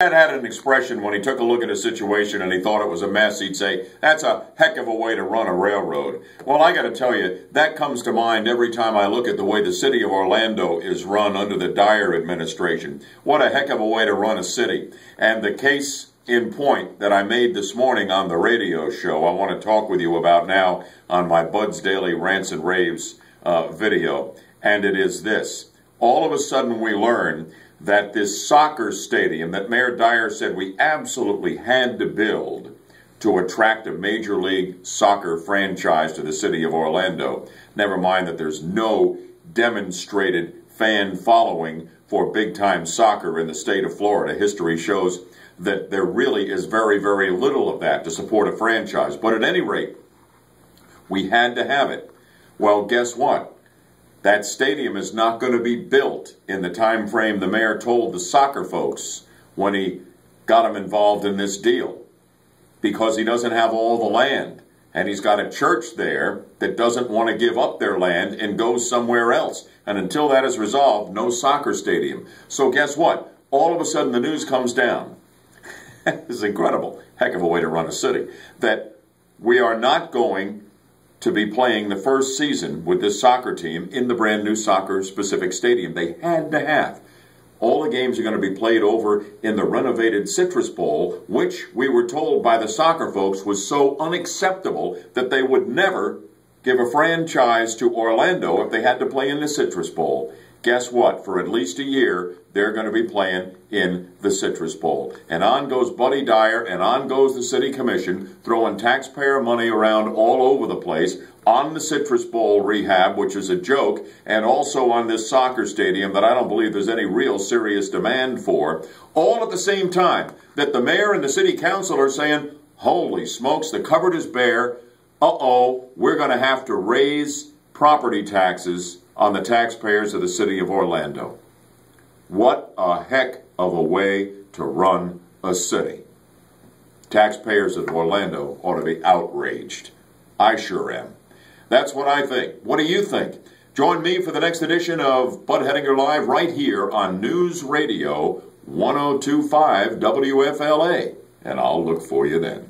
Dad had an expression when he took a look at a situation and he thought it was a mess. He'd say, "That's a heck of a way to run a railroad." Well, I got to tell you, that comes to mind every time I look at the way the city of Orlando is run under the Dyer administration. What a heck of a way to run a city. And the case in point that I made this morning on the radio show, I want to talk with you about now on my Bud's Daily Rants and Raves video. And it is this. All of a sudden we learn that this soccer stadium that Mayor Dyer said we absolutely had to build to attract a Major League Soccer franchise to the city of Orlando. Never mind that there's no demonstrated fan following for big-time soccer in the state of Florida. History shows that there really is very, very little of that to support a franchise. But at any rate, we had to have it. Well, guess what? That stadium is not going to be built in the time frame the mayor told the soccer folks when he got them involved in this deal, because he doesn't have all the land. And he's got a church there that doesn't want to give up their land and goes somewhere else. And until that is resolved, no soccer stadium. So guess what? All of a sudden the news comes down. This is incredible. Heck of a way to run a city. That we are not going to be playing the first season with this soccer team in the brand new soccer-specific stadium. They had to have. All the games are going to be played over in the renovated Citrus Bowl, which we were told by the soccer folks was so unacceptable that they would never give a franchise to Orlando if they had to play in the Citrus Bowl. Guess what? For at least a year, they're going to be playing in the Citrus Bowl. And on goes Buddy Dyer, and on goes the City Commission, throwing taxpayer money around all over the place on the Citrus Bowl rehab, which is a joke, and also on this soccer stadium that I don't believe there's any real serious demand for, all at the same time that the mayor and the city council are saying, holy smokes, the cupboard is bare. Uh-oh, we're going to have to raise property taxes on the taxpayers of the city of Orlando. What a heck of a way to run a city. Taxpayers of Orlando ought to be outraged. I sure am. That's what I think. What do you think? Join me for the next edition of Bud Hedinger Live right here on News Radio 102.5 WFLA, and I'll look for you then.